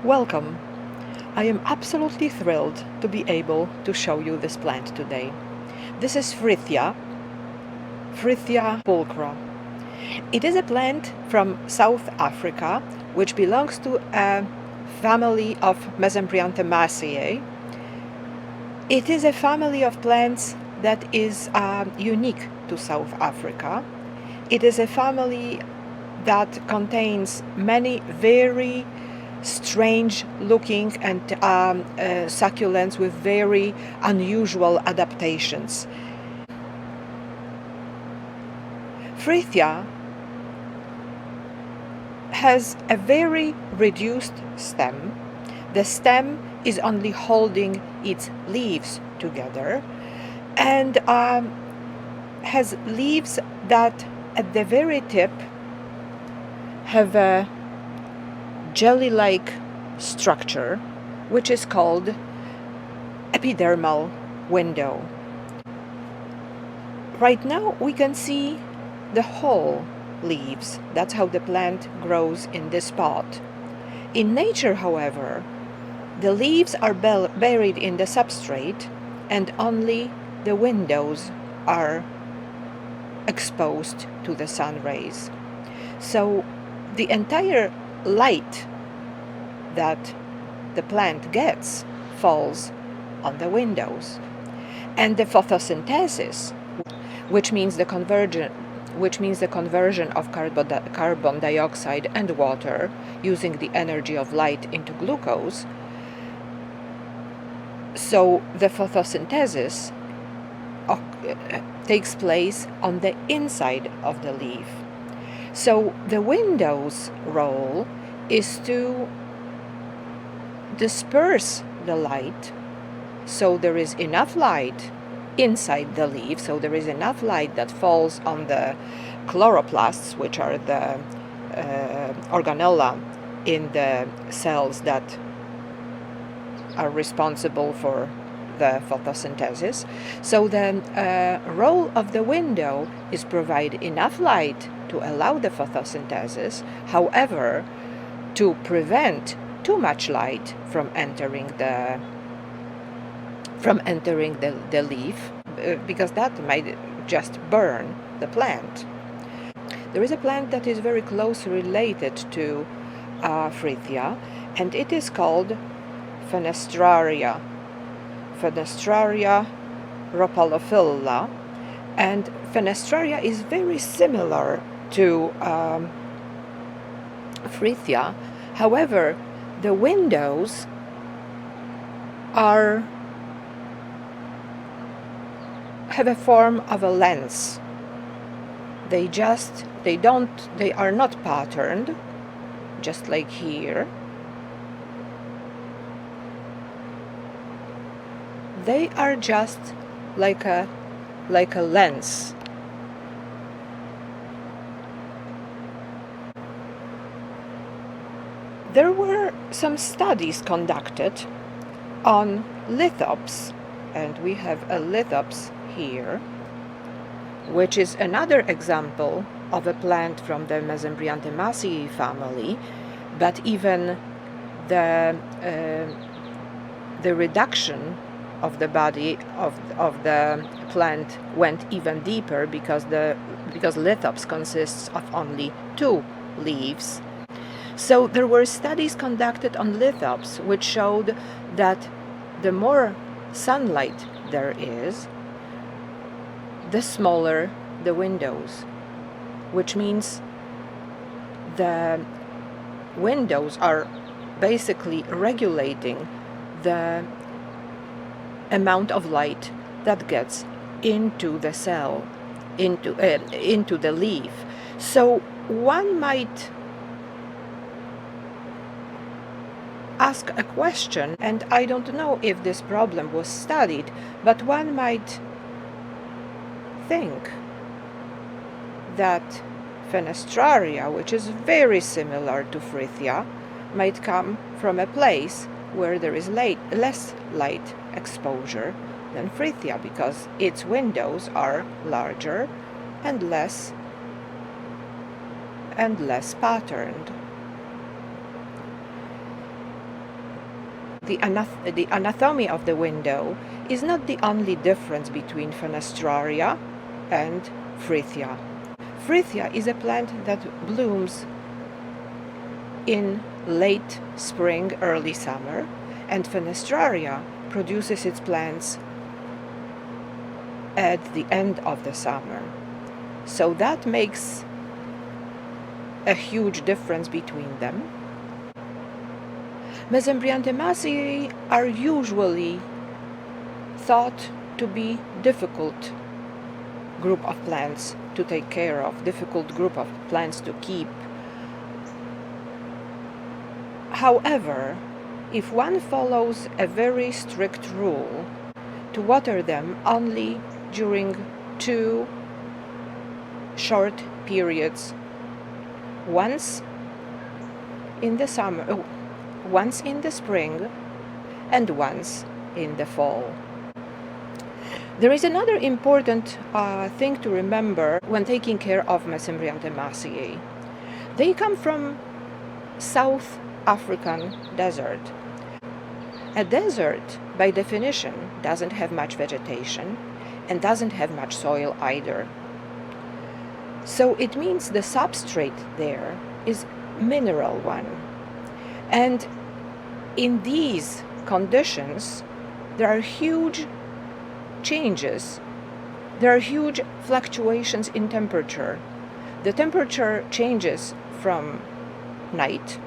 Welcome! I am absolutely thrilled to be able to show you this plant today. This is Frithia pulchra. It is a plant from South Africa which belongs to a family of Mesembryanthemaceae. It is a family of plants that is unique to South Africa. It is a family that contains many very strange looking and succulents with very unusual adaptations. Frithia has a very reduced stem. The stem is only holding its leaves together and has leaves that at the very tip have a jelly-like structure which is called epidermal window. Right now we can see the whole leaves. That's how the plant grows in this pot. In nature, however, the leaves are buried in the substrate and only the windows are exposed to the sun rays. So the entire light that the plant gets falls on the windows. And the photosynthesis, which means the conversion of carbon dioxide and water using the energy of light into glucose. So the photosynthesis takes place on the inside of the leaf. So the window's role is to disperse the light so there is enough light inside the leaf, so there is enough light that falls on the chloroplasts, which are the organella in the cells that are responsible for the photosynthesis. So the role of the window is provide enough light to allow the photosynthesis, however, to prevent too much light from entering the leaf, because that might just burn the plant. There is a plant that is very closely related to Frithia, and it is called Fenestraria rhopalophylla, and Fenestraria is very similar to Frithia. However, the windows have a form of a lens. They are not patterned, just like here. They are just like a lens. There were some studies conducted on lithops, and we have a lithops here, which is another example of a plant from the Mesembryanthemaceae family, but even the reduction of the body of the plant went even deeper, because lithops consists of only 2 leaves. So there were studies conducted on lithops which showed that the more sunlight there is, the smaller the windows, which means the windows are basically regulating the amount of light that gets into the cell, into the leaf. So one might ask a question, and I don't know if this problem was studied, but one might think that Fenestraria, which is very similar to Frithia, might come from a place where there is less light exposure than Frithia, because its windows are larger and less patterned. the anatomy of the window is not the only difference between Fenestraria and Frithia. Frithia is a plant that blooms in late spring, early summer, and Fenestraria produces its plants at the end of the summer. So that makes a huge difference between them. Mesembryanthemaceae are usually thought to be difficult group of plants to take care of, difficult group of plants to keep. However, if one follows a very strict rule to water them only during 2 short periods, once in the summer, once in the spring, and once in the fall. There is another important thing to remember when taking care of Mesembryanthemaceae. They come from South African desert. A desert, by definition, doesn't have much vegetation and doesn't have much soil either. So it means the substrate there is mineral one. And in these conditions, there are huge changes. There are huge fluctuations in temperature. The temperature changes from night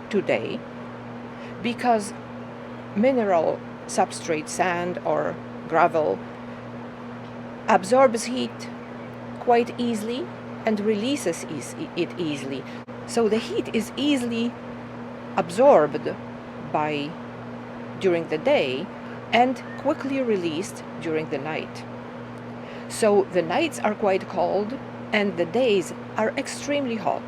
to day because mineral substrate, sand or gravel, absorbs heat quite easily and releases it easily. So the heat is easily absorbed during the day and quickly released during the night. So the nights are quite cold and the days are extremely hot.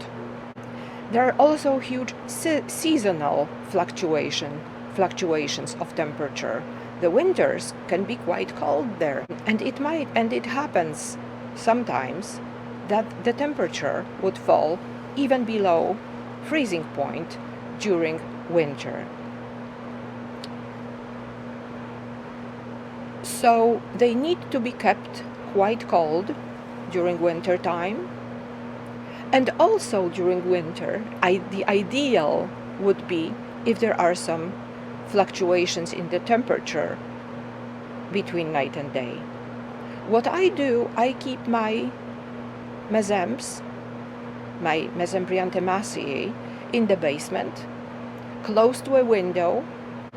There are also huge seasonal fluctuations of temperature. The winters can be quite cold there, and it happens sometimes that the temperature would fall even below freezing point during winter. So they need to be kept quite cold during winter time, and also during winter the ideal would be if there are some fluctuations in the temperature between night and day. What I do, I keep my Mesembryanthemaceae in the basement, close to a window,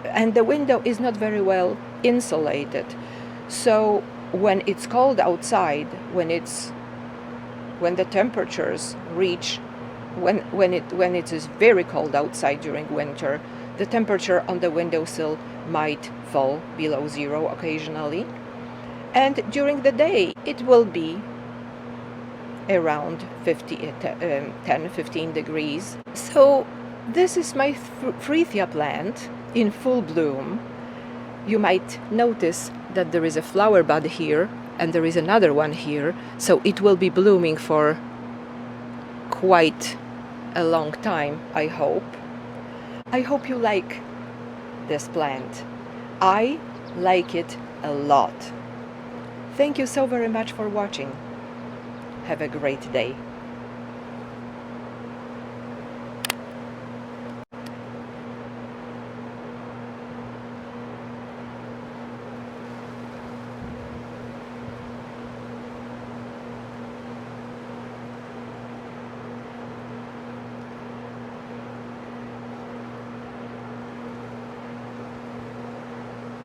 and the window is not very well insulated. So when it's cold outside, when the temperatures reach, when it is very cold outside during winter, the temperature on the windowsill might fall below 0 occasionally, and during the day it will be around 10-15 degrees. So this is my Frithia plant in full bloom. You might notice that there is a flower bud here and there is another one here, so it will be blooming for quite a long time, I hope. I hope you like this plant. I like it a lot. Thank you so very much for watching. Have a great day.